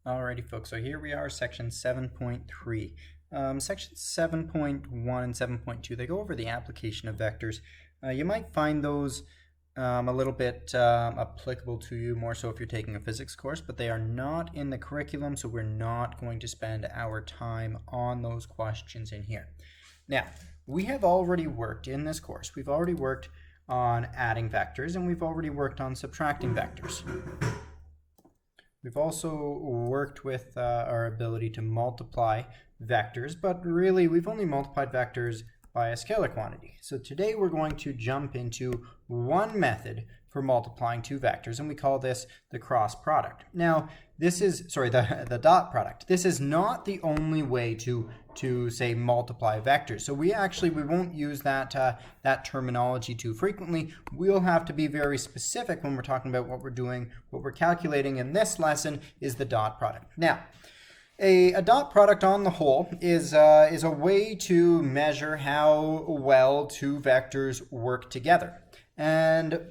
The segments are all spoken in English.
Alrighty folks, so here we are, section 7.3. Section 7.1 and 7.2, they go over the application of vectors. You might find those a little bit applicable to you, more so if you're taking a physics course, but they are not in the curriculum, so we're not going to spend our time on those questions in here. Now, we have already worked in this course, we've already worked on adding vectors, and we've already worked on subtracting vectors. We've also worked with our ability to multiply vectors, but really we've only multiplied vectors by a scalar quantity. So today we're going to jump into one method for multiplying two vectors, and we call this the cross product. Now, this is, the dot product. This is not the only way to say multiply vectors. So we won't use that terminology too frequently. We'll have to be very specific when we're talking about what we're doing. What we're calculating in this lesson is the dot product. Now, a dot product on the whole is a way to measure how well two vectors work together. And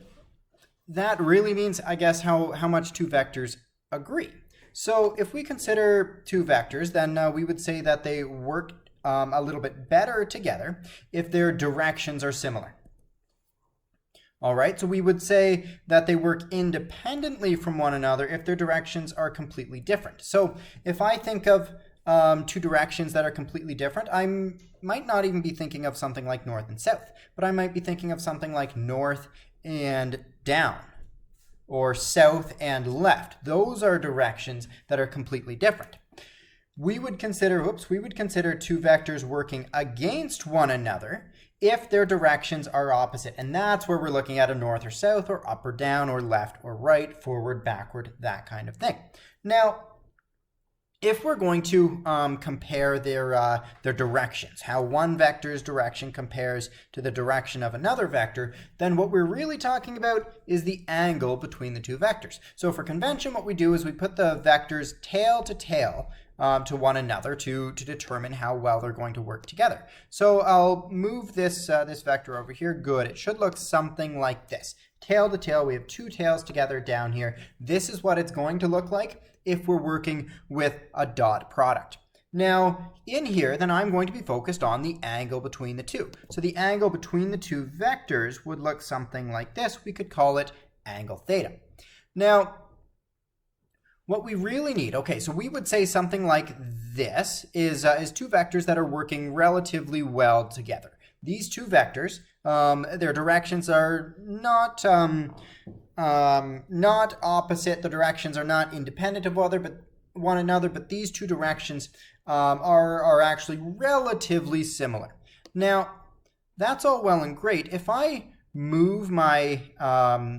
that really means, I guess, how much two vectors agree. So if we consider two vectors, then we would say that they work a little bit better together if their directions are similar. All right, so we would say that they work independently from one another if their directions are completely different. So if I think of two directions that are completely different, I might not even be thinking of something like north and south, but I might be thinking of something like north and down, or south and left. Those are directions that are completely different. We would consider two vectors working against one another if their directions are opposite. And that's where we're looking at a north or south, or up or down, or left or right, forward, backward, that kind of thing. Now, if we're going to compare their directions, how one vector's direction compares to the direction of another vector, then what we're really talking about is the angle between the two vectors. So for convention, what we do is we put the vectors tail to tail to one another to determine how well they're going to work together. So I'll move this vector over here. Good. It should look something like this. Tail to tail, we have two tails together down here. This is what it's going to look like if we're working with a dot product. Now, in here, then I'm going to be focused on the angle between the two. So the angle between the two vectors would look something like this. We could call it angle theta. Now, what we really need, okay, so we would say something like this is two vectors that are working relatively well together. These two vectors, their directions are not opposite. The directions are not independent of one another, but these two directions are actually relatively similar. Now, that's all well and great. If I move my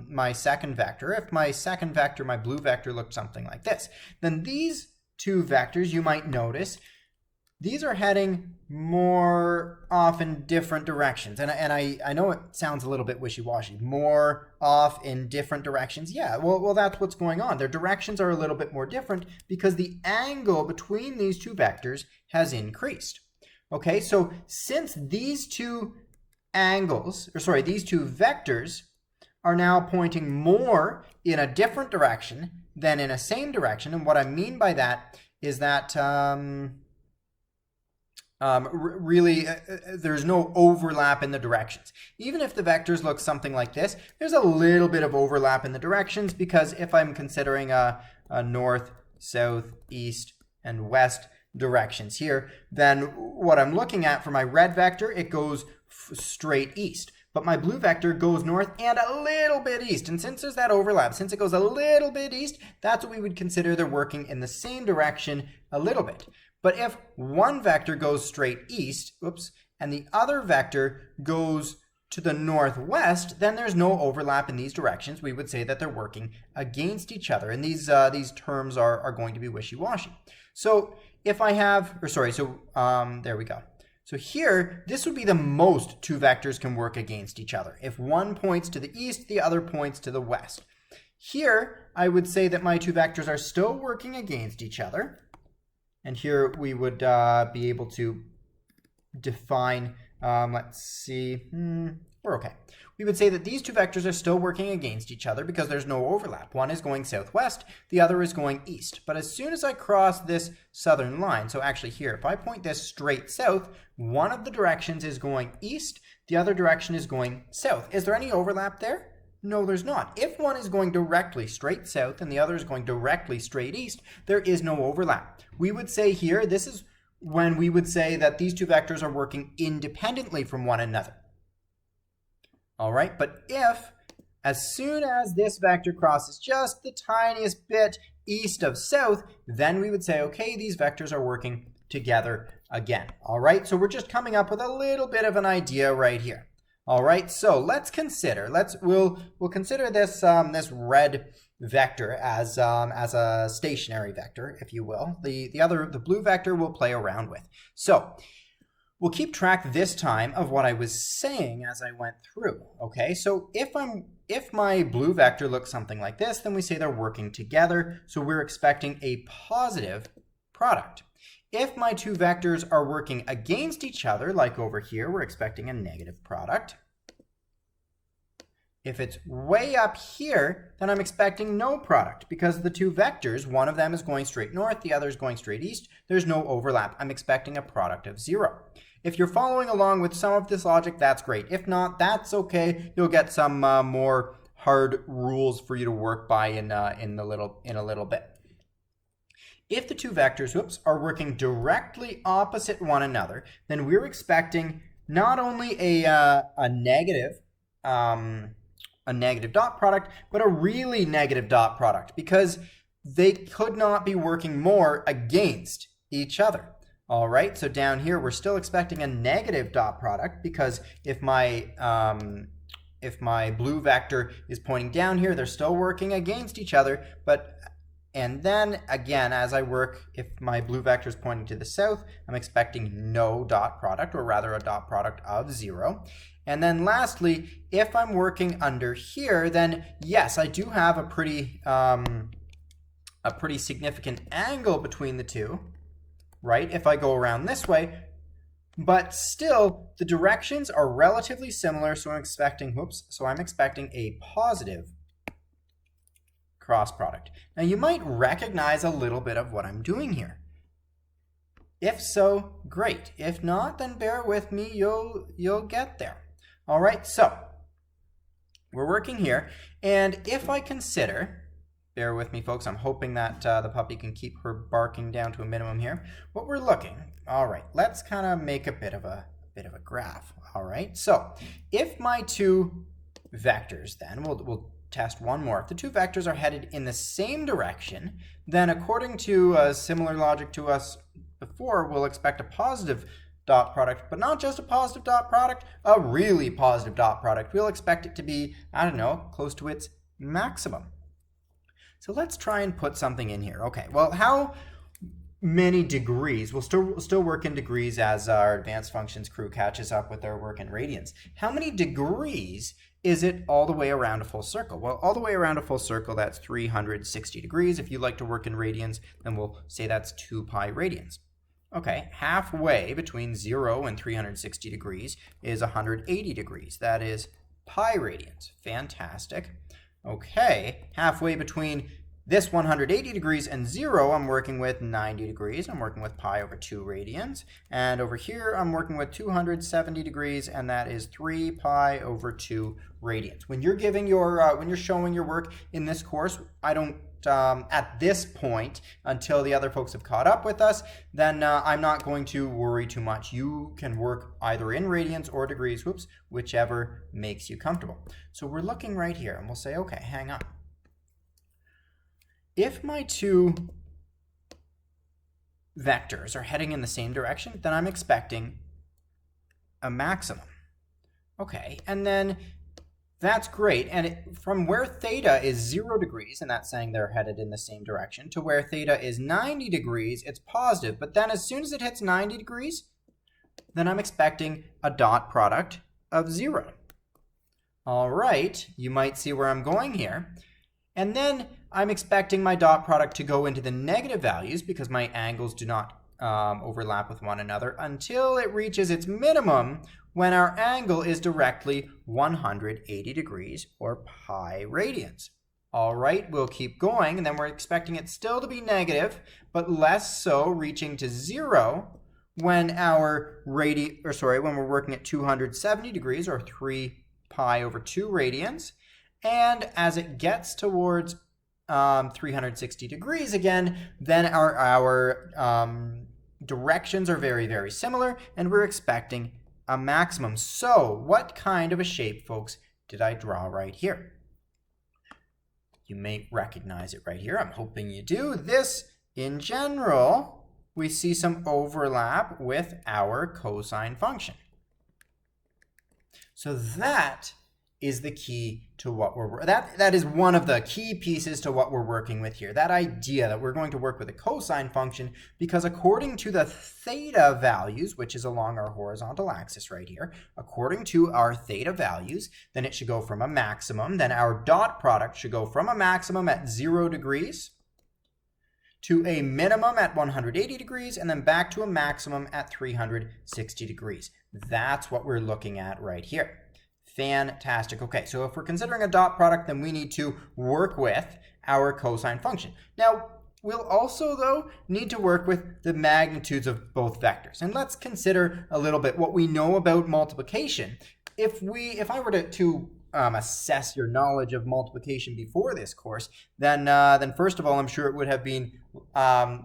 my second vector, if my second vector, my blue vector, looked something like this, then these two vectors, you might notice, these are heading more often different directions. And I know it sounds a little bit wishy-washy. More off in different directions. Yeah, well, that's what's going on. Their directions are a little bit more different because the angle between these two vectors has increased. Okay, so since these two vectors are now pointing more in a different direction than in a same direction, and what I mean by that is that there's no overlap in the directions. Even if the vectors look something like this, there's a little bit of overlap in the directions, because if I'm considering a north, south, east, and west directions here, then what I'm looking at for my red vector, it goes straight east. But my blue vector goes north and a little bit east. And since there's that overlap, since it goes a little bit east, that's what we would consider they're working in the same direction a little bit. But if one vector goes straight east, and the other vector goes to the northwest, then there's no overlap in these directions. We would say that they're working against each other. And these terms are going to be wishy-washy. So if I have, there we go. So here, this would be the most two vectors can work against each other. If one points to the east, the other points to the west. Here, I would say that my two vectors are still working against each other. And here we would be able to define, let's see, we're okay. We would say that these two vectors are still working against each other because there's no overlap. One is going southwest, the other is going east. But as soon as I cross this southern line, so actually here, if I point this straight south, one of the directions is going east, the other direction is going south. Is there any overlap there? No, there's not. If one is going directly straight south and the other is going directly straight east, there is no overlap. We would say here, this is when we would say that these two vectors are working independently from one another. All right, but if, as soon as this vector crosses just the tiniest bit east of south, then we would say, okay, these vectors are working together again. All right, so we're just coming up with a little bit of an idea right here. All right, so let's consider, we'll consider this this red vector as a stationary vector, if you will. The blue vector we'll play around with. So we'll keep track this time of what I was saying as I went through. Okay, so if my blue vector looks something like this, then we say they're working together. So we're expecting a positive product. If my two vectors are working against each other, like over here, we're expecting a negative product. If it's way up here, then I'm expecting no product because the two vectors, one of them is going straight north, the other is going straight east. There's no overlap. I'm expecting a product of 0. If you're following along with some of this logic, that's great. If not, that's okay. You'll get some more hard rules for you to work by in a little bit. If the two vectors, are working directly opposite one another, then we're expecting not only a negative dot product, but a really negative dot product because they could not be working more against each other. All right, so down here we're still expecting a negative dot product because if my blue vector is pointing down here, they're still working against each other, and then again, as I work, if my blue vector is pointing to the south, I'm expecting no dot product, or rather a dot product of 0. And then lastly, if I'm working under here, then yes, I do have a pretty significant angle between the two, right? If I go around this way, but still the directions are relatively similar, so I'm expecting a positive cross product. Now you might recognize a little bit of what I'm doing here. If so, great. If not, then bear with me, you'll get there. All right, so we're working here, and if I consider, bear with me folks, I'm hoping that the puppy can keep her barking down to a minimum here. What we're looking, all right, let's kind of make a bit of a graph. All right, so if my two vectors, then we'll test one more. If the two vectors are headed in the same direction, then according to a similar logic to us before, we'll expect a positive dot product, but not just a positive dot product, a really positive dot product. We'll expect it to be, I don't know, close to its maximum. So let's try and put something in here. Okay, well, how many degrees? We'll still work in degrees as our advanced functions crew catches up with their work in radians. How many degrees is it all the way around a full circle? Well, all the way around a full circle, that's 360 degrees. If you like to work in radians, then we'll say that's 2 pi radians. Okay, halfway between 0 and 360 degrees is 180 degrees. That is pi radians. Fantastic. Okay, halfway between this 180 degrees and 0, I'm working with 90 degrees. I'm working with pi over 2 radians. And over here, I'm working with 270 degrees, and that is 3 pi over 2 radians. When you're giving your, when you're showing your work in this course, I don't, at this point, until the other folks have caught up with us, then I'm not going to worry too much. You can work either in radians or degrees, whichever makes you comfortable. So we're looking right here, and we'll say, okay, hang on. If my two vectors are heading in the same direction, then I'm expecting a maximum. Okay, and then that's great. And from where theta is 0 degrees, and that's saying they're headed in the same direction, to where theta is 90 degrees, it's positive. But then as soon as it hits 90 degrees, then I'm expecting a dot product of 0. All right, you might see where I'm going here. And then I'm expecting my dot product to go into the negative values because my angles do not overlap with one another until it reaches its minimum when our angle is directly 180 degrees or pi radians. All right, we'll keep going, and then we're expecting it still to be negative, but less so, reaching to 0 when our when we're working at 270 degrees or 3 pi over 2 radians. And as it gets towards 360 degrees again, then our directions are very, very similar, and we're expecting a maximum. So what kind of a shape, folks, did I draw right here? You may recognize it right here. I'm hoping you do. This, in general, we see some overlap with our cosine function. So that is the key to what that is one of the key pieces to what we're working with here. That idea that we're going to work with a cosine function, because according to the theta values, which is along our horizontal axis right here, according to our theta values, then it should go from a maximum, then our dot product should go from a maximum at 0 degrees to a minimum at 180 degrees, and then back to a maximum at 360 degrees. That's what we're looking at right here. Fantastic. Okay, so if we're considering a dot product, then we need to work with our cosine function. Now, we'll also, though, need to work with the magnitudes of both vectors. And let's consider a little bit what we know about multiplication. If I were to assess your knowledge of multiplication before this course, then first of all, I'm sure it would have been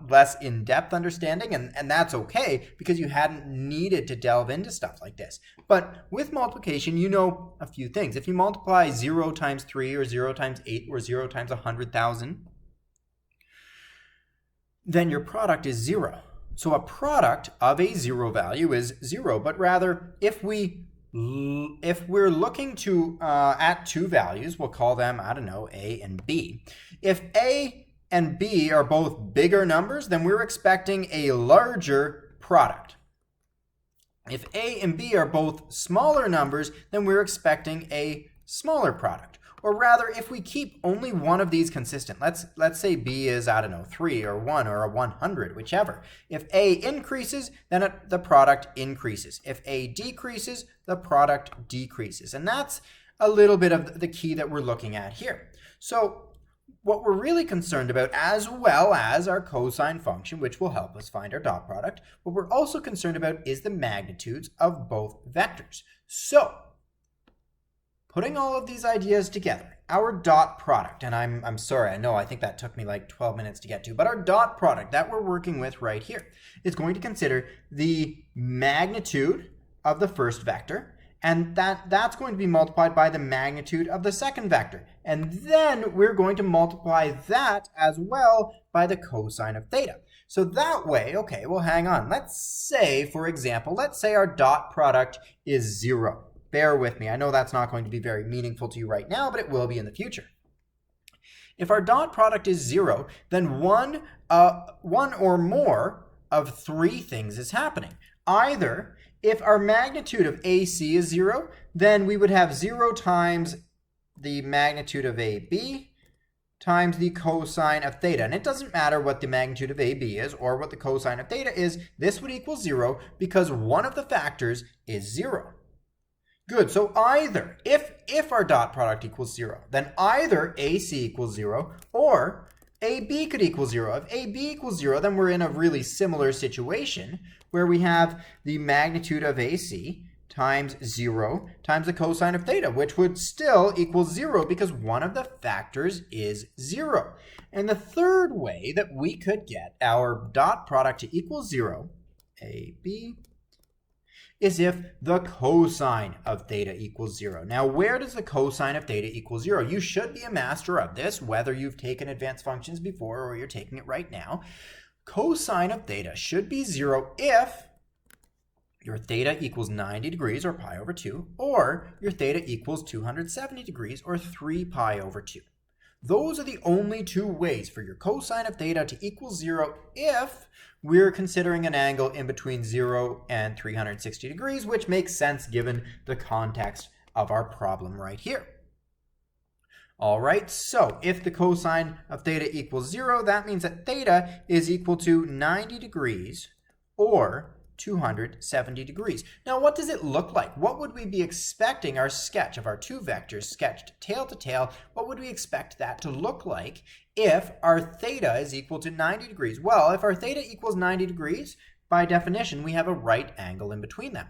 less in-depth understanding, and that's okay, because you hadn't needed to delve into stuff like this. But with multiplication, you know a few things. If you multiply 0 times 3 or 0 times 8 or 0 times 100,000, then your product is 0. So a product of a 0 value is 0, but rather if we're looking to at two values, we'll call them, I don't know, A and B. If A and B are both bigger numbers, then we're expecting a larger product. If A and B are both smaller numbers, then we're expecting a smaller product. Or rather, if we keep only one of these consistent, let's say B is, I don't know, 3 or 1 or a 100, whichever. If A increases, then the product increases. If A decreases, the product decreases. And that's a little bit of the key that we're looking at here. So what we're really concerned about, as well as our cosine function, which will help us find our dot product, what we're also concerned about is the magnitudes of both vectors. So putting all of these ideas together, our dot product, and I'm sorry, I think that took me like 12 minutes to get to, but our dot product that we're working with right here is going to consider the magnitude of the first vector, and that's going to be multiplied by the magnitude of the second vector. And then we're going to multiply that as well by the cosine of theta. So that way, okay, well, hang on. Let's say, for example, our dot product is 0. Bear with me. I know that's not going to be very meaningful to you right now, but it will be in the future. If our dot product is 0, then one or more of 3 things is happening. Either if our magnitude of AC is 0, then we would have 0 times the magnitude of AB times the cosine of theta. And it doesn't matter what the magnitude of AB is or what the cosine of theta is. This would equal 0 because one of the factors is 0. Good, so either, if our dot product equals 0, then either AC equals 0 or AB could equal 0. If AB equals 0, then we're in a really similar situation where we have the magnitude of AC times 0 times the cosine of theta, which would still equal 0 because one of the factors is 0. And the third way that we could get our dot product to equal 0, AB, is if the cosine of theta equals 0. Now, where does the cosine of theta equal 0? You should be a master of this, whether you've taken advanced functions before or you're taking it right now. Cosine of theta should be 0 if your theta equals 90 degrees or pi over 2, or your theta equals 270 degrees or 3 pi over 2. Those are the only two ways for your cosine of theta to equal 0 if we're considering an angle in between 0 and 360 degrees, which makes sense given the context of our problem right here. All right, so if the cosine of theta equals 0, that means that theta is equal to 90 degrees or 270 degrees. Now, what does it look like? What would we be expecting our sketch of our two vectors sketched tail to tail? What would we expect that to look like if our theta is equal to 90 degrees? Well, if our theta equals 90 degrees, by definition, we have a right angle in between them.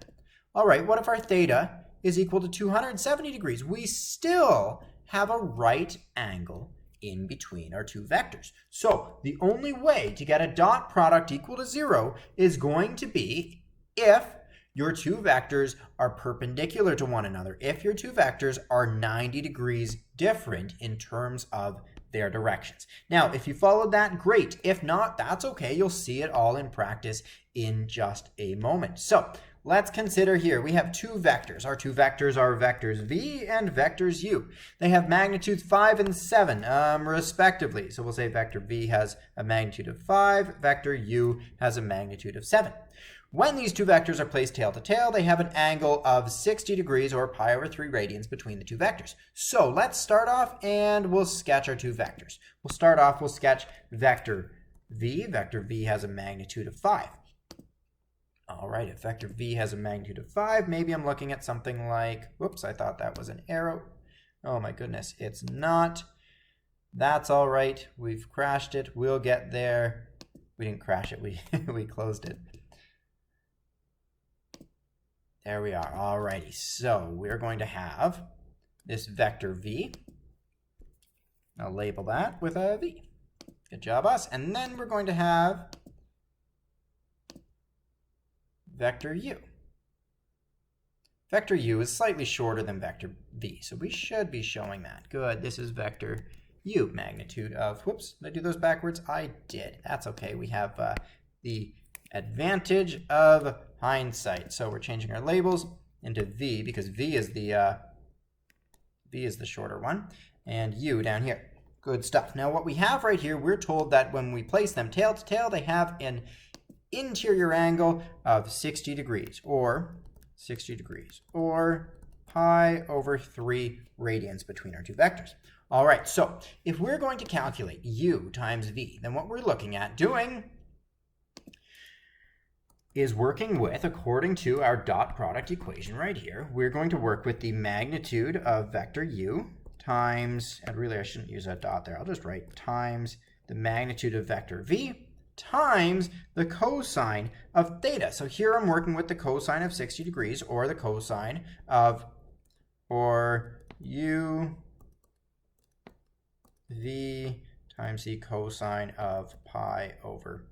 All right, what if our theta is equal to 270 degrees? We still have a right angle in between our two vectors. So the only way to get a dot product equal to 0 is going to be if your two vectors are perpendicular to one another, if your two vectors are 90 degrees different in terms of their directions. Now, if you followed that, great. If not, that's okay. You'll see it all in practice in just a moment. So let's consider here, we have two vectors. Our two vectors are vectors v and vectors u. They have magnitudes 5 and 7, respectively. So we'll say vector v has a magnitude of 5, vector u has a magnitude of 7. When these two vectors are placed tail to tail, they have an angle of 60 degrees or pi over 3 radians between the two vectors. So let's start off and we'll sketch our two vectors. We'll start off, we'll sketch vector v. Vector v has a magnitude of 5. All right, if vector v has a magnitude of 5, maybe I'm looking at something like, whoops, I thought that was an arrow. Oh my goodness, it's not. That's all right. We've crashed it. We'll get there. We didn't crash it. We closed it. There we are. All righty. So we're going to have this vector v. I'll label that with a v. Good job, us. And then we're going to have vector u. Vector u is slightly shorter than vector v, so we should be showing that. Good. This is vector u, magnitude of, whoops, did I do those backwards? I did. That's okay. We have the advantage of hindsight. So we're changing our labels into v because v is the shorter one, and u down here. Good stuff. Now what we have right here, we're told that when we place them tail to tail, they have an interior angle of 60 degrees or pi over 3 radians between our two vectors. All right, so if we're going to calculate u times v, then what we're looking at doing is working with, according to our dot product equation right here, we're going to work with the magnitude of vector u times, and really I shouldn't use a dot there, I'll just write times the magnitude of vector v times the cosine of theta. So here I'm working with the cosine of 60 degrees or the cosine of, or u v times the cosine of pi over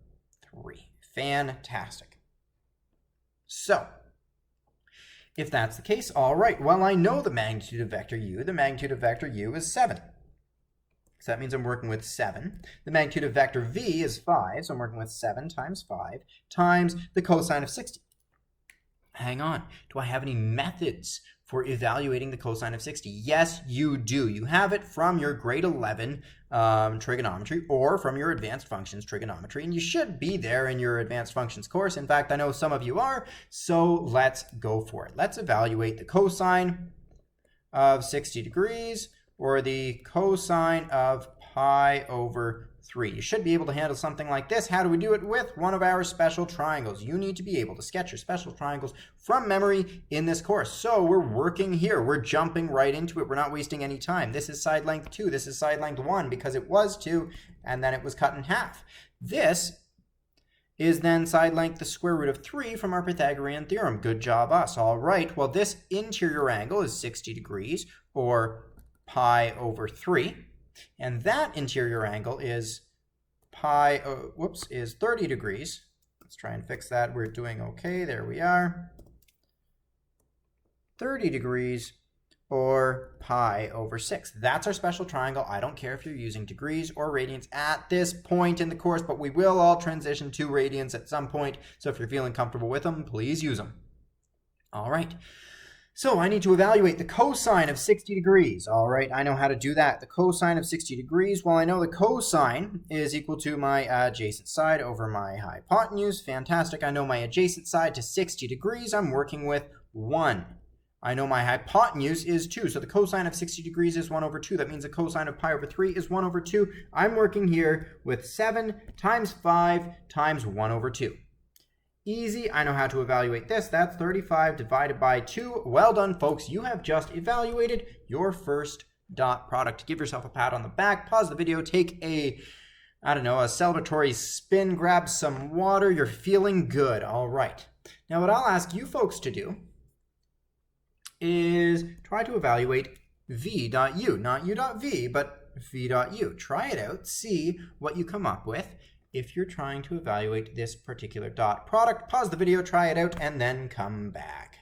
3. Fantastic. So if that's the case, all right, well, I know the magnitude of vector u. The magnitude of vector u is 7. So that means I'm working with 7. The magnitude of vector v is 5, so I'm working with 7 times 5 times the cosine of 60. Hang on. Do I have any methods for evaluating the cosine of 60? Yes, you do. You have it from your grade 11 trigonometry or from your advanced functions trigonometry, and you should be there in your advanced functions course. In fact, I know some of you are, so let's go for it. Let's evaluate the cosine of 60 degrees or the cosine of pi over 3. You should be able to handle something like this. How do we do it? With one of our special triangles. You need to be able to sketch your special triangles from memory in this course. So we're working here. We're jumping right into it. We're not wasting any time. This is side length 2. This is side length 1 because it was 2 and then it was cut in half. This is then side length the square root of 3 from our Pythagorean theorem. Good job, us. All right. Well, this interior angle is 60 degrees or pi over 3. And that interior angle is is 30 degrees. Let's try and fix that. We're doing okay. There we are. 30 degrees or pi over 6. That's our special triangle. I don't care if you're using degrees or radians at this point in the course, but we will all transition to radians at some point. So if you're feeling comfortable with them, please use them. All right. So I need to evaluate the cosine of 60 degrees. All right, I know how to do that. The cosine of 60 degrees, well, I know the cosine is equal to my adjacent side over my hypotenuse. Fantastic. I know my adjacent side to 60 degrees. I'm working with 1. I know my hypotenuse is 2. So the cosine of 60 degrees is 1 over 2. That means the cosine of pi over 3 is 1 over 2. I'm working here with 7 times 5 times 1 over 2. Easy. I know how to evaluate this. That's 35 divided by 2. Well done, folks. You have just evaluated your first dot product. Give yourself a pat on the back. Pause the video. Take a celebratory spin. Grab some water. You're feeling good. All right. Now, what I'll ask you folks to do is try to evaluate v.u. Not u.v, but v.u. Try it out. See what you come up with if you're trying to evaluate this particular dot product. Pause the video, try it out, and then come back.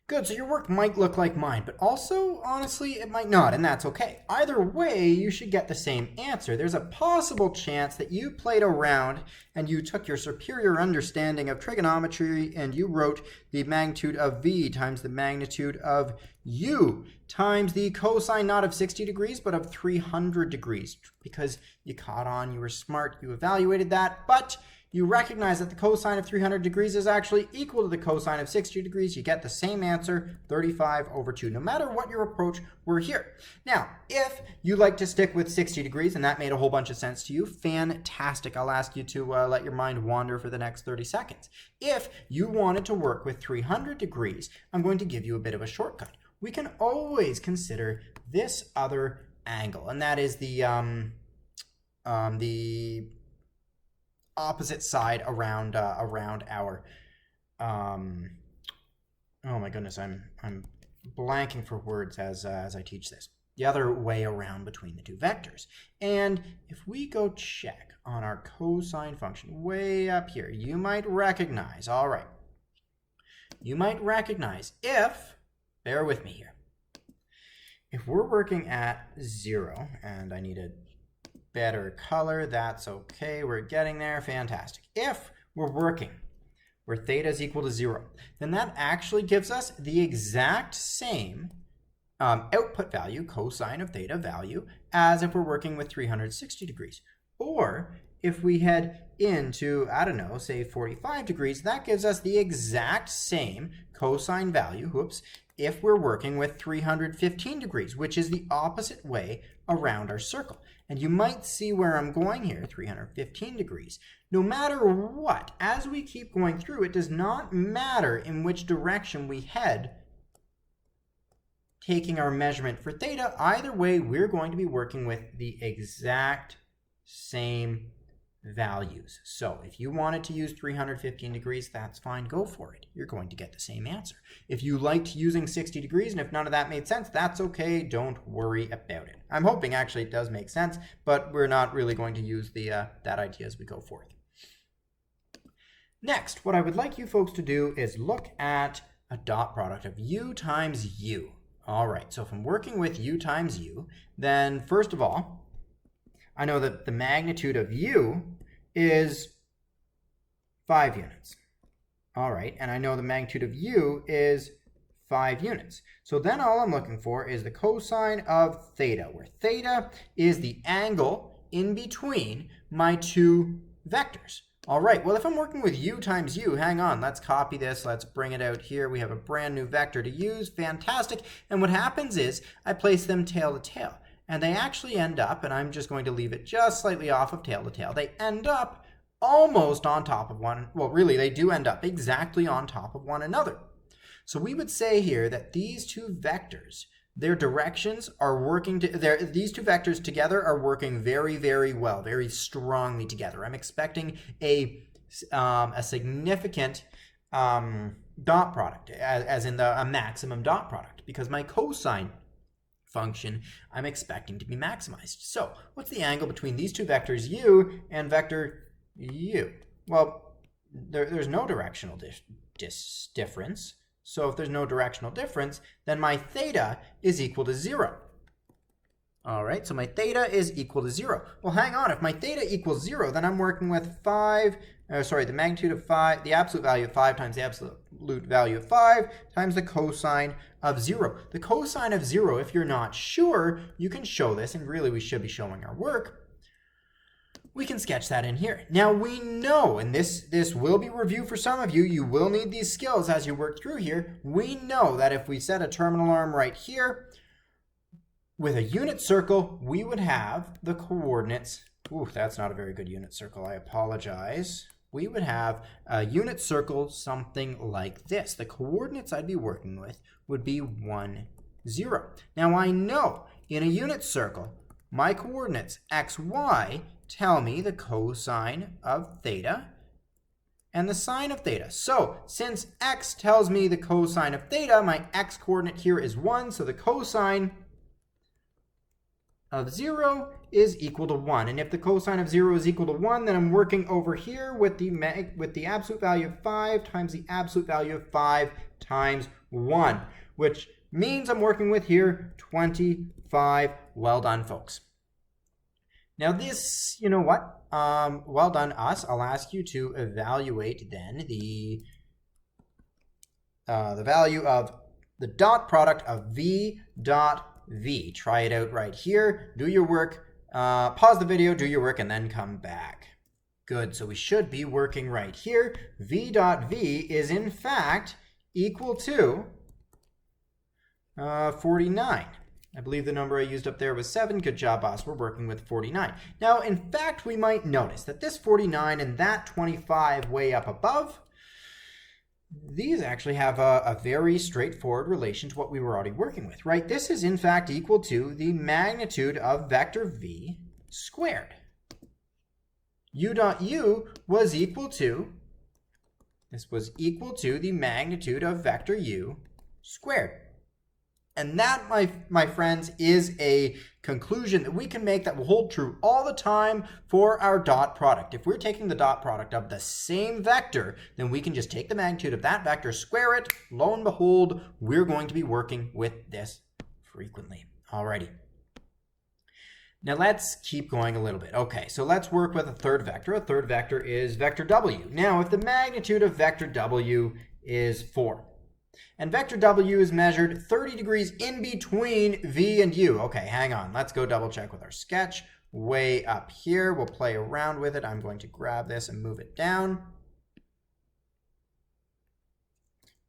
Good, so your work might look like mine, but also, honestly, it might not, and that's okay. Either way, you should get the same answer. There's a possible chance that you played around and you took your superior understanding of trigonometry and you wrote the magnitude of v times the magnitude of u times the cosine not of 60 degrees, but of 300 degrees. Because you caught on, you were smart, you evaluated that, but you recognize that the cosine of 300 degrees is actually equal to the cosine of 60 degrees. You get the same answer, 35 over 2. No matter what your approach, we're here. Now, if you like to stick with 60 degrees, and that made a whole bunch of sense to you, fantastic. I'll ask you to let your mind wander for the next 30 seconds. If you wanted to work with 300 degrees, I'm going to give you a bit of a shortcut. We can always consider this other angle, and that is the opposite side around our oh my goodness, I'm blanking for words as I teach this. The other way around between the two vectors. And if we go check on our cosine function way up here, you might recognize, all right, you might recognize if, bear with me here, if we're working at 0, and I need a better color, that's okay, we're getting there, fantastic. If we're working where theta is equal to 0, then that actually gives us the exact same output value, cosine of theta value, as if we're working with 360 degrees. Or if we head into, I don't know, say 45 degrees, that gives us the exact same cosine value, if we're working with 315 degrees, which is the opposite way around our circle. And you might see where I'm going here, 315 degrees. No matter what, as we keep going through, it does not matter in which direction we head taking our measurement for theta. Either way, we're going to be working with the exact same values. So if you wanted to use 315 degrees, that's fine, go for it. You're going to get the same answer. If you liked using 60 degrees and if none of that made sense, that's okay, don't worry about it. I'm hoping actually it does make sense, but we're not really going to use that idea as we go forth. Next, what I would like you folks to do is look at a dot product of u times u. All right, so if I'm working with u times u, then first of all, I know that the magnitude of u is 5 units. All right, and I know the magnitude of u is 5 units. So then all I'm looking for is the cosine of theta, where theta is the angle in between my two vectors. All right, well, if I'm working with u times u, hang on, let's copy this, let's bring it out here. We have a brand new vector to use, fantastic. And what happens is I place them tail to tail. And they actually end up, and I'm just going to leave it just slightly off of tail to tail, they end up almost on top of one, well, really, they do end up exactly on top of one another. So we would say here that these two vectors, their directions are working, these two vectors together are working very, very well, very strongly together. I'm expecting a significant dot product, as in a maximum dot product, because my cosine function I'm expecting to be maximized. So what's the angle between these two vectors u and vector u? Well, there's no directional difference. So if there's no directional difference, then my theta is equal to 0. All right, so my theta is equal to 0. Well, hang on, if my theta equals 0, then I'm working with the magnitude of 5, the absolute value of 5 times the absolute value of 5 times the cosine of 0. The cosine of 0, if you're not sure, you can show this, and really we should be showing our work. We can sketch that in here. Now we know, and this will be review for some of you, you will need these skills as you work through here. We know that if we set a terminal arm right here, with a unit circle, we would have the coordinates. Ooh, that's not a very good unit circle, I apologize. we would have a unit circle something like this. The coordinates I'd be working with would be 1, 0. Now I know in a unit circle, my coordinates x, y tell me the cosine of theta and the sine of theta. So since x tells me the cosine of theta, my x coordinate here is 1, so the cosine of 0 is equal to 1. And if the cosine of 0 is equal to 1, then I'm working over here with the absolute value of 5 times the absolute value of 5 times 1, which means I'm working with here 25. Well done, folks. Now this, you know what? Well done, us. I'll ask you to evaluate then the value of the dot product of v dot v. Try it out right here. Do your work. Pause the video, do your work, and then come back. Good. So we should be working right here. V dot v is in fact equal to 49. I believe the number I used up there was 7. Good job, boss. We're working with 49. Now, in fact, we might notice that this 49 and that 25 way up above, these actually have a very straightforward relation to what we were already working with, right? This is, in fact, equal to the magnitude of vector v squared. U dot u was equal to, this was equal to the magnitude of vector u squared. And that, my friends, is a conclusion that we can make that will hold true all the time for our dot product. If we're taking the dot product of the same vector, then we can just take the magnitude of that vector, square it. Lo and behold, we're going to be working with this frequently. Alrighty. Now let's keep going a little bit. Okay, so let's work with a third vector. A third vector is vector w. Now, if the magnitude of vector w is 4, and vector w is measured 30 degrees in between v and u. Okay, hang on. Let's go double check with our sketch. Way up here. We'll play around with it. I'm going to grab this and move it down.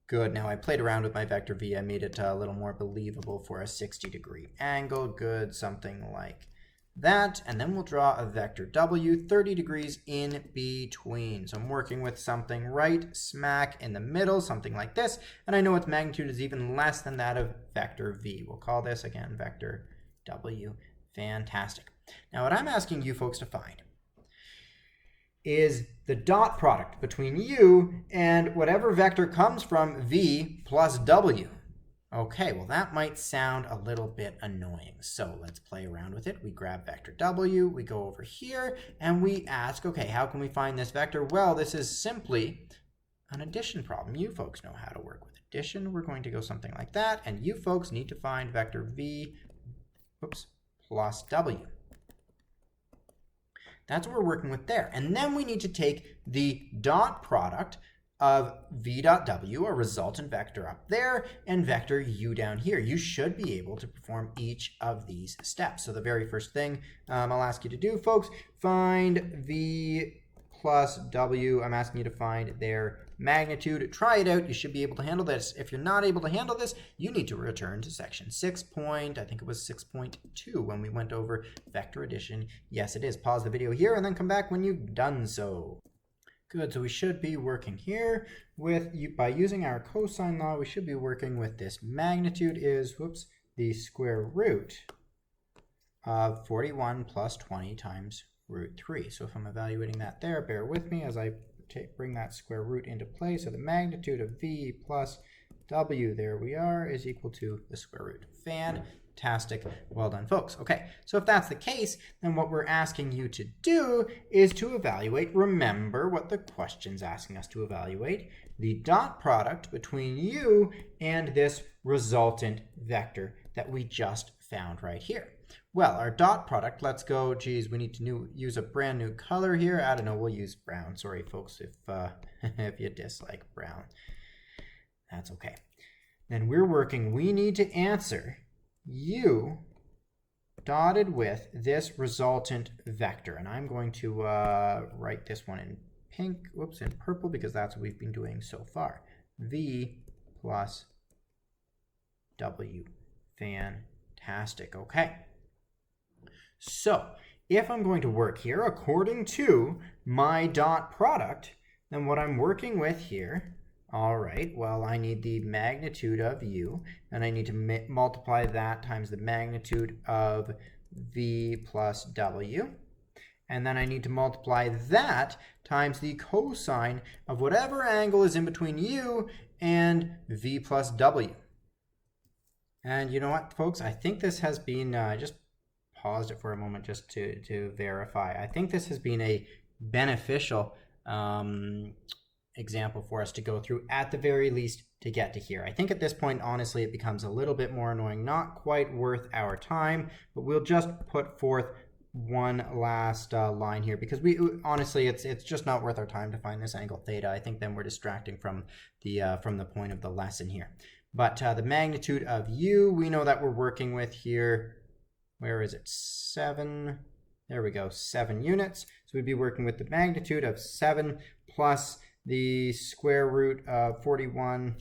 Good. Now I played around with my vector v. I made it a little more believable for a 60-degree angle. Good. Something like that. And then we'll draw a vector w 30 degrees in between. So I'm working with something right smack in the middle, something like this. And I know its magnitude is even less than that of vector v. We'll call this, again, vector w. Fantastic. Now what I'm asking you folks to find is the dot product between u and whatever vector comes from v plus w. Okay, well that might sound a little bit annoying. So let's play around with it. We grab vector w, we go over here, and we ask, okay, how can we find this vector? Well, this is simply an addition problem. You folks know how to work with addition. We're going to go something like that, and you folks need to find vector v, plus w. That's what we're working with there. And then we need to take the dot product of v dot w, a resultant vector up there, and vector u down here. You should be able to perform each of these steps. So the very first thing I'll ask you to do, folks, find v plus w. I'm asking you to find their magnitude. Try it out. You should be able to handle this. If you're not able to handle this, you need to return to section 6 point, I think it was 6.2 when we went over vector addition. Yes, it is. Pause the video here and then come back when you've done so. Good, so we should be working here with, by using our cosine law, we should be working with this magnitude is, the square root of 41 plus 20 times root 3. So if I'm evaluating that there, bear with me as I bring that square root into play. So the magnitude of v plus w, there we are, is equal to the square root. Fantastic. Well done, folks. Okay, so if that's the case, then what we're asking you to do is to evaluate, remember what the question's asking us to evaluate, the dot product between u and this resultant vector that we just found right here. Well, our dot product, let's go, geez, we need to use a brand new color here. I don't know, we'll use brown. Sorry, folks, if you dislike brown. That's okay. Then we're working, we need to answer u dotted with this resultant vector. And I'm going to write this one in pink, in purple, because that's what we've been doing so far. V plus w. Fantastic. Okay. So if I'm going to work here according to my dot product, then what I'm working with here, all right, well, I need the magnitude of u, and I need to multiply that times the magnitude of v plus w. And then I need to multiply that times the cosine of whatever angle is in between u and v plus w. And you know what, folks? I think this has been, just paused it for a moment just to verify. I think this has been a beneficial example for us to go through, at the very least, to get to here. I think at this point, honestly, it becomes a little bit more annoying, not quite worth our time, but we'll just put forth one last line here, because honestly, it's just not worth our time to find this angle theta. I think then we're distracting from the point of the lesson here. But the magnitude of u, we know that we're working with here, where is it? 7, there we go, 7 units. So we'd be working with the magnitude of 7 plus the square root of 41,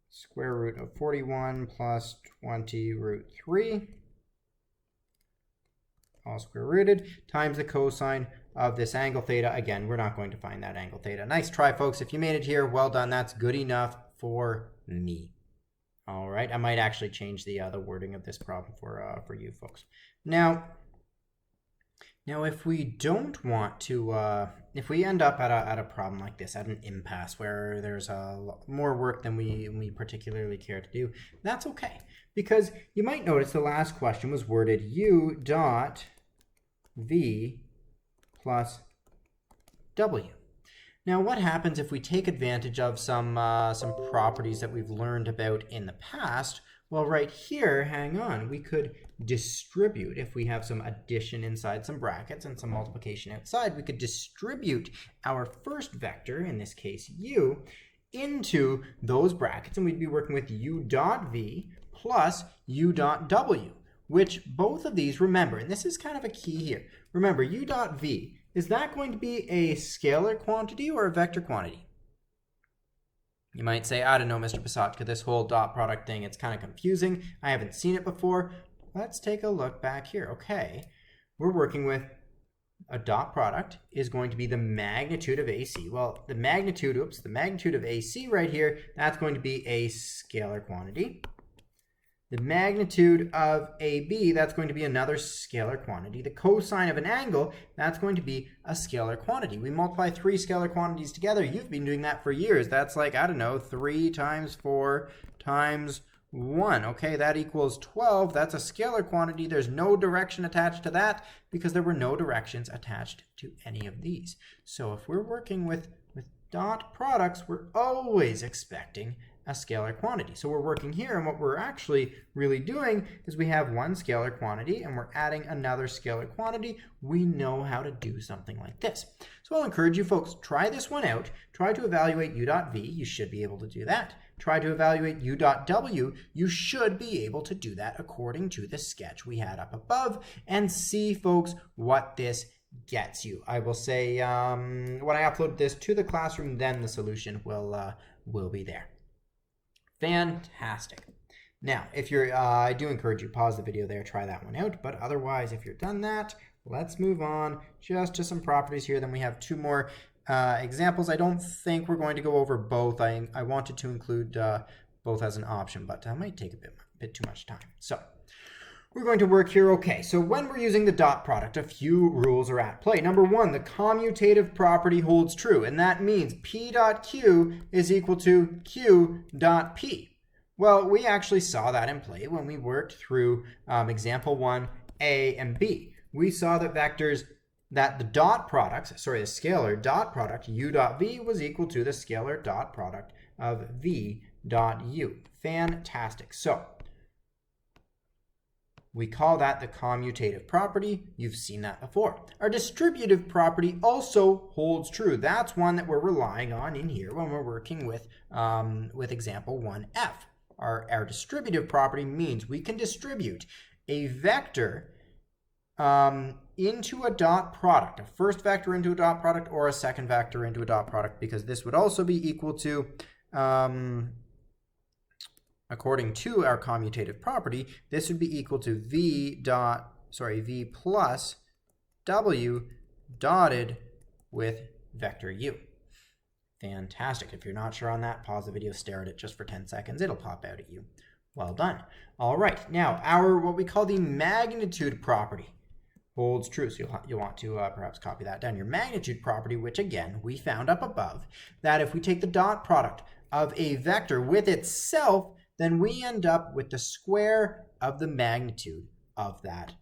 square root of 41 plus 20 root 3, all square rooted, times the cosine of this angle theta. Again, we're not going to find that angle theta. Nice try, folks. If you made it here, well done. That's good enough for me. All right, I might actually change the wording of this problem for you folks. Now, if we don't want to, if we end up at a problem like this, at an impasse where there's more work than we particularly care to do, that's okay. Because you might notice the last question was worded u dot v plus w. Now, what happens if we take advantage of some properties that we've learned about in the past? Well, right here, hang on, we could distribute. If we have some addition inside some brackets and some multiplication outside, we could distribute our first vector, in this case u, into those brackets, and we'd be working with u dot v plus u dot w, which both of these, remember, and this is kind of a key here, remember, u dot v, is that going to be a scalar quantity or a vector quantity? You might say, I don't know, Mr. Pasatka, this whole dot product thing, it's kind of confusing. I haven't seen it before. Let's take a look back here. Okay, we're working with a dot product is going to be the magnitude of AC. Well, the magnitude of AC right here, that's going to be a scalar quantity. The magnitude of AB, that's going to be another scalar quantity. The cosine of an angle, that's going to be a scalar quantity. We multiply 3 scalar quantities together. You've been doing that for years. That's like, I don't know, 3 times 4 times 1. Okay, that equals 12. That's a scalar quantity. There's no direction attached to that because there were no directions attached to any of these. So if we're working with dot products, we're always expecting a scalar quantity. So we're working here, and what we're actually really doing is we have one scalar quantity and we're adding another scalar quantity. We know how to do something like this. So I'll encourage you folks, try this one out. Try to evaluate u dot v. You should be able to do that. Try to evaluate u dot w. You should be able to do that according to the sketch we had up above, and see, folks, what this gets you. I will say when I upload this to the classroom, then the solution will be there. Fantastic. Now, if you're, I do encourage you, pause the video there, try that one out. But otherwise, if you're done that, let's move on just to some properties here. Then we have 2 more examples. I don't think we're going to go over both. I wanted to include both as an option, but I might take a bit too much time. So we're going to work here. Okay, so when we're using the dot product, a few rules are at play. Number 1, the commutative property holds true, and that means P dot Q is equal to Q dot P. Well, we actually saw that in play when we worked through example 1, A and B. We saw that vectors, that the dot products, sorry, the scalar dot product, U dot V was equal to the scalar dot product of V dot U. Fantastic. So we call that the commutative property. You've seen that before. Our distributive property also holds true. That's one that we're relying on in here when we're working with example 1F. Our distributive property means we can distribute a vector into a dot product, a first vector into a dot product or a second vector into a dot product, because this would also be equal to, according to our commutative property, this would be equal to V plus w dotted with vector u. Fantastic. If you're not sure on that, pause the video, stare at it just for 10 seconds. It'll pop out at you. Well done. All right. Now, our what we call the magnitude property holds true. So you'll want to perhaps copy that down. Your magnitude property, which again, we found up above, that if we take the dot product of a vector with itself, then we end up with the square of the magnitude of that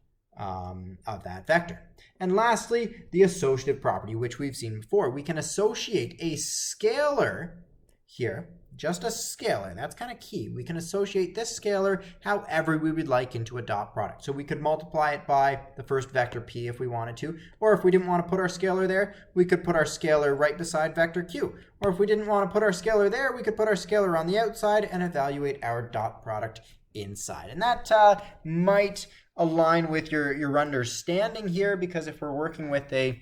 vector. And lastly, the associative property, which we've seen before. We can associate a scalar here, just a scalar. That's kind of key. We can associate this scalar however we would like into a dot product. So we could multiply it by the first vector p if we wanted to, or if we didn't want to put our scalar there, we could put our scalar right beside vector q. Or if we didn't want to put our scalar there, we could put our scalar on the outside and evaluate our dot product inside. And that might align with your understanding here, because if we're working with a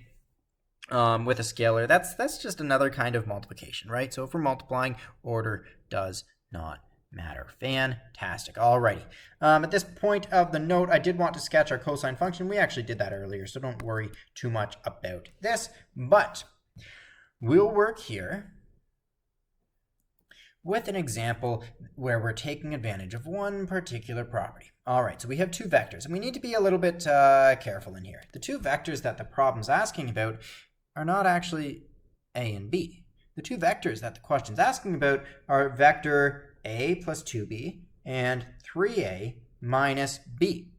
scalar, that's just another kind of multiplication, right? So if we're multiplying, order does not matter. Fantastic. Alrighty. At this point of the note, I did want to sketch our cosine function. We actually did that earlier, so don't worry too much about this. But we'll work here with an example where we're taking advantage of one particular property. All right, so we have two vectors, and we need to be a little bit careful in here. The two vectors that the problem's asking about are not actually a and b. The two vectors that the question's asking about are vector a plus 2b and 3a minus b.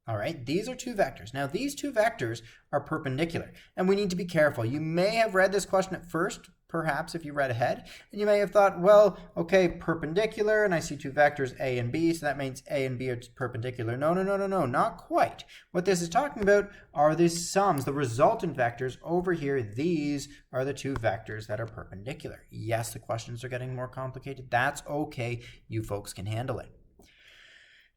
All right, these are two vectors. Now, these two vectors are perpendicular, and we need to be careful. You may have read this question at first, perhaps if you read ahead, and you may have thought, well, okay, perpendicular, and I see two vectors a and b, so that means a and b are perpendicular. No, not quite. What this is talking about are the sums, the resultant vectors over here. These are the two vectors that are perpendicular. Yes, the questions are getting more complicated. That's okay. You folks can handle it.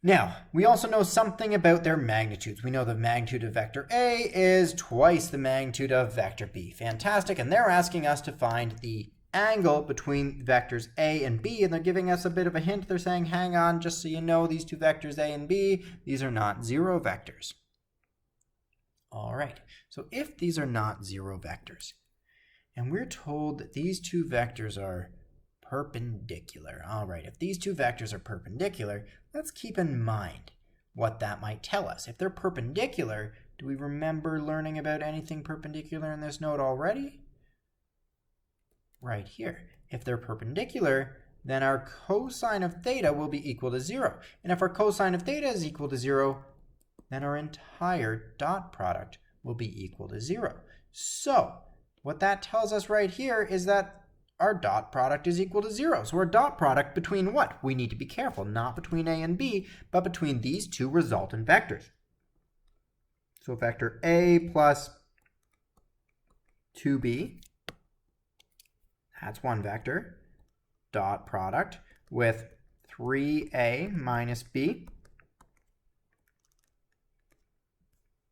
Now, we also know something about their magnitudes. We know the magnitude of vector A is twice the magnitude of vector B. Fantastic. And they're asking us to find the angle between vectors A and B, and they're giving us a bit of a hint. They're saying, hang on, just so you know, these two vectors A and B, these are not zero vectors. All right, so if these are not zero vectors, and we're told that these two vectors are perpendicular. All right, if these two vectors are perpendicular, let's keep in mind what that might tell us. If they're perpendicular, do we remember learning about anything perpendicular in this note already? Right here. If they're perpendicular, then our cosine of theta will be equal to 0. And if our cosine of theta is equal to 0, then our entire dot product will be equal to 0. So what that tells us right here is that our dot product is equal to 0. So our dot product between what? We need to be careful, not between A and B, but between these two resultant vectors. So vector A plus 2b, that's one vector, dot product with 3a minus b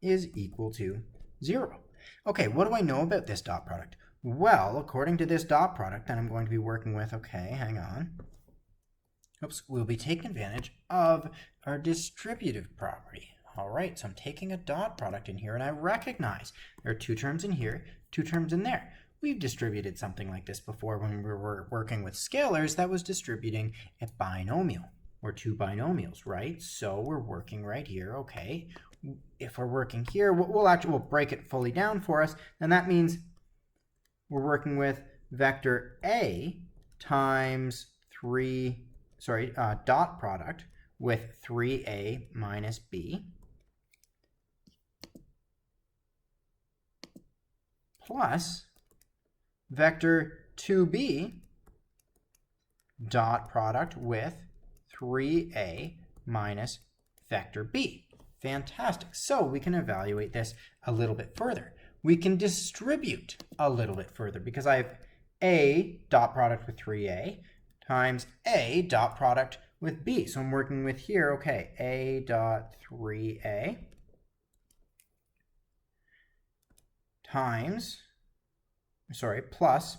is equal to 0. Okay, what do I know about this dot product? Well, according to this dot product that I'm going to be working with, okay, hang on. Oops, we'll be taking advantage of our distributive property. All right, so I'm taking a dot product in here, and I recognize there are two terms in here, two terms in there. We've distributed something like this before when we were working with scalars. That was distributing a binomial, or two binomials, right? So we're working right here, okay. If we're working here, we'll break it fully down for us, and that means we're working with vector A times dot product with 3a minus b plus vector 2b dot product with 3a minus vector b. Fantastic. So we can evaluate this a little bit further. We can distribute a little bit further because I have a dot product with 3a times a dot product with b. So I'm working with here, okay, a dot 3a plus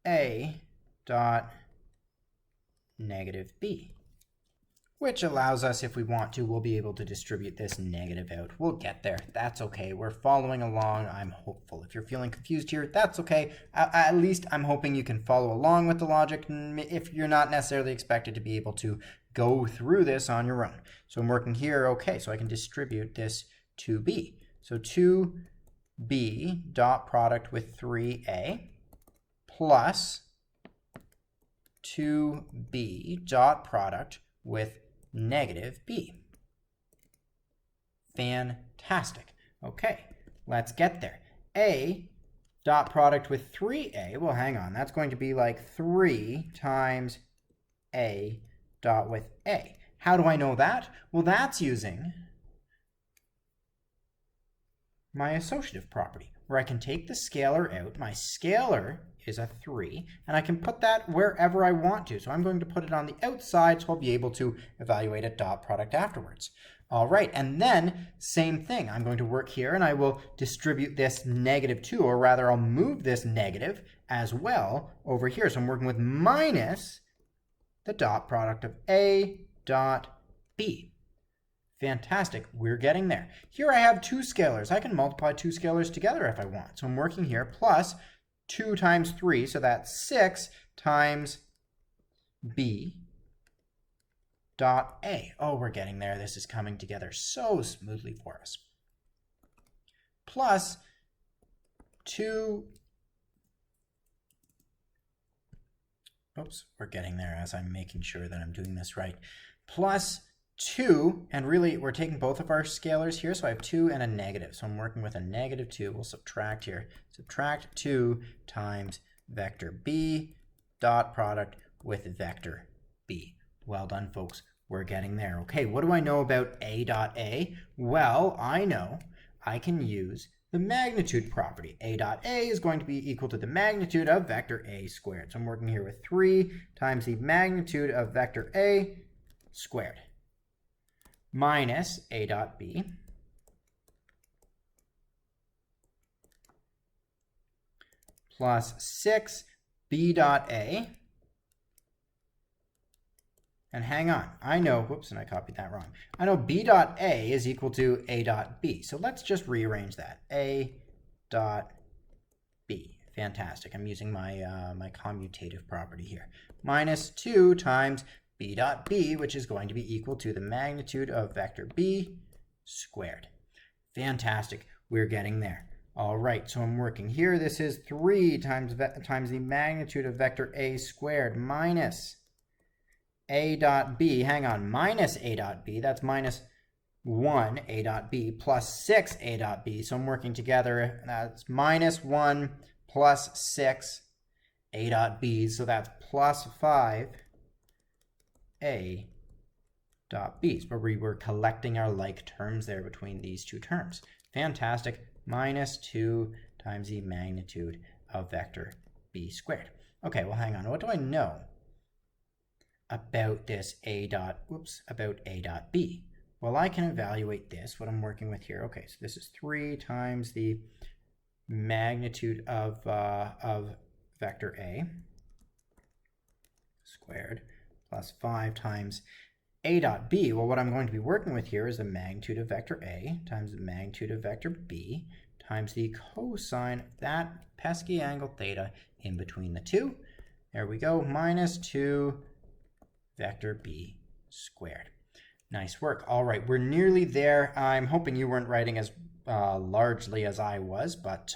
a dot negative b. which allows us, if we want to, we'll be able to distribute this negative out. We'll get there. That's okay. We're following along. I'm hopeful. If you're feeling confused here, that's okay. At least I'm hoping you can follow along with the logic if you're not necessarily expected to be able to go through this on your own. So I'm working here, okay, so I can distribute this to B. So 2B dot product with 3A plus 2B dot product with negative B. Fantastic. Okay, let's get there. A dot product with 3A, well, hang on, that's going to be like 3 times A dot with A. How do I know that? Well, that's using my associative property, where I can take the scalar out. My scalar is a 3, and I can put that wherever I want to. So I'm going to put it on the outside, so I'll be able to evaluate a dot product afterwards. All right, and then same thing. I'm going to work here, and I will distribute this -2, or rather I'll move this negative as well over here. So I'm working with minus the dot product of A dot B. Fantastic, we're getting there. Here I have two scalars. I can multiply two scalars together if I want. So I'm working here plus 2 times 3, so that's 6 times B dot A. Oh, we're getting there. This is coming together so smoothly for us. Plus 2, oops, we're getting there as I'm making sure that I'm doing this right. Plus 2, and really we're taking both of our scalars here, so I have 2 and a negative. So I'm working with a -2. We'll subtract here. Subtract 2 times vector B dot product with vector B. Well done, folks. We're getting there. Okay, what do I know about A dot A? Well, I know I can use the magnitude property. A dot A is going to be equal to the magnitude of vector A squared. So I'm working here with 3 times the magnitude of vector A squared minus A dot B plus 6 B dot A. And hang on, I know, whoops, and I copied that wrong. I know B dot A is equal to A dot B. So let's just rearrange that. A dot B. Fantastic. I'm using my, my commutative property here. Minus 2 times B dot B, which is going to be equal to the magnitude of vector B squared. Fantastic. We're getting there. All right, so I'm working here. This is 3 times the magnitude of vector A squared minus A dot B, hang on, minus A dot B, that's minus 1 A dot B plus 6 A dot B. So I'm working together, that's minus 1 plus 6 A dot B, so that's plus 5 A dot B. But we were collecting our like terms there between these two terms. Fantastic, minus 2 times the magnitude of vector B squared. Okay, well hang on, what do I know about this A dot B? Well, I can evaluate this, what I'm working with here. Okay, so this is 3 times the magnitude of vector A squared plus 5 times A dot B. Well, what I'm going to be working with here is the magnitude of vector A times the magnitude of vector B times the cosine of that pesky angle theta in between the two. There we go, minus 2 vector B squared. Nice work. All right, we're nearly there. I'm hoping you weren't writing as largely as I was, but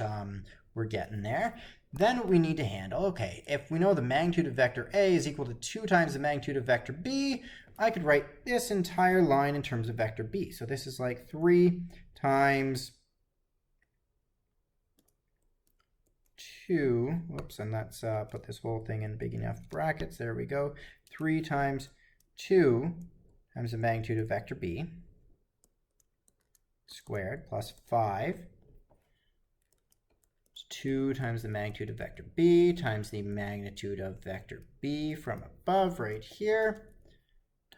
we're getting there. Then what we need to handle, okay, if we know the magnitude of vector A is equal to 2 times the magnitude of vector B, I could write this entire line in terms of vector B. So this is like 3 times 2, whoops, and let's put this whole thing in big enough brackets. There we go. 3 times 2 times the magnitude of vector B squared plus 5. 2 times the magnitude of vector B times the magnitude of vector B from above right here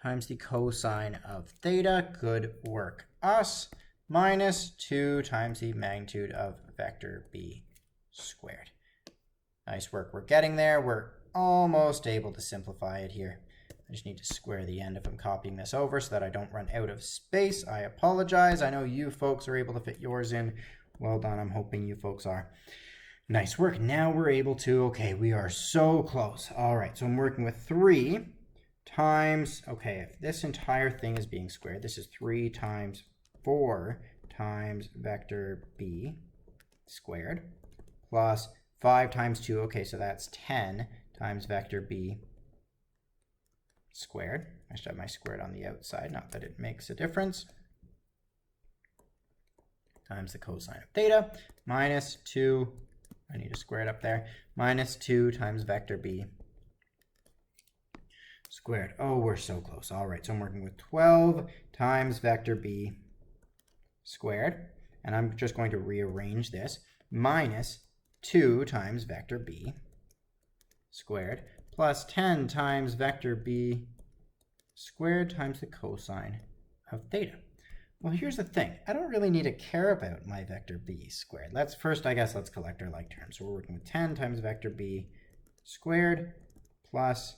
times the cosine of theta. Good work, us. Minus 2 times the magnitude of vector B squared. Nice work. We're getting there. We're almost able to simplify it here. I just need to square the end if I'm copying this over so that I don't run out of space. I apologize. I know you folks are able to fit yours in. Well done. I'm hoping you folks are. Nice work. Now we're able to, okay, we are so close. All right, so I'm working with 3 times, okay, if this entire thing is being squared, this is 3 times 4 times vector b squared plus 5 times 2, okay, so that's 10 times vector b squared. I should have my squared on the outside, not that it makes a difference. Times the cosine of theta minus 2, I need to square it up there, minus 2 times vector b squared. Oh, we're so close. All right, so I'm working with 12 times vector b squared, and I'm just going to rearrange this, minus 2 times vector b squared plus 10 times vector b squared times the cosine of theta. Well, here's the thing. I don't really need to care about my vector b squared. Let's collect our like terms. So we're working with 10 times vector b squared plus,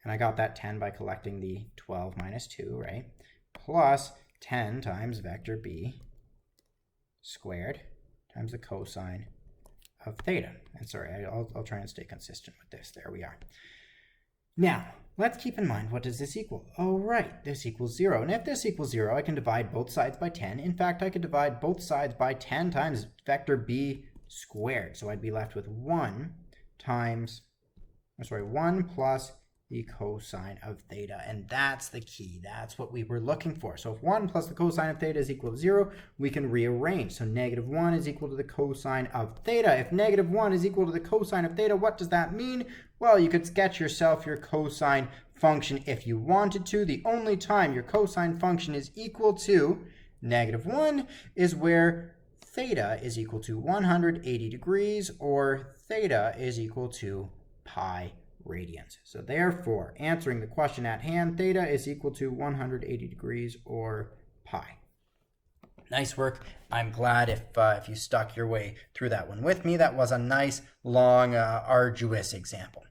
and I got that 10 by collecting the 12 minus 2, right? Plus 10 times vector b squared times the cosine of theta. And sorry, I'll try and stay consistent with this. There we are. Now, let's keep in mind, what does this equal? Oh, right, this equals 0. And if this equals 0, I can divide both sides by 10. In fact, I could divide both sides by 10 times vector b squared. So I'd be left with 1 plus the cosine of theta. And that's the key. That's what we were looking for. So if 1 plus the cosine of theta is equal to 0, we can rearrange. So negative 1 is equal to the cosine of theta. If negative 1 is equal to the cosine of theta, what does that mean? Well, you could sketch yourself your cosine function if you wanted to. The only time your cosine function is equal to negative 1 is where theta is equal to 180 degrees or theta is equal to pi radians. So therefore, answering the question at hand, theta is equal to 180 degrees or pi. Nice work. I'm glad if you stuck your way through that one with me. That was a nice, long, arduous example.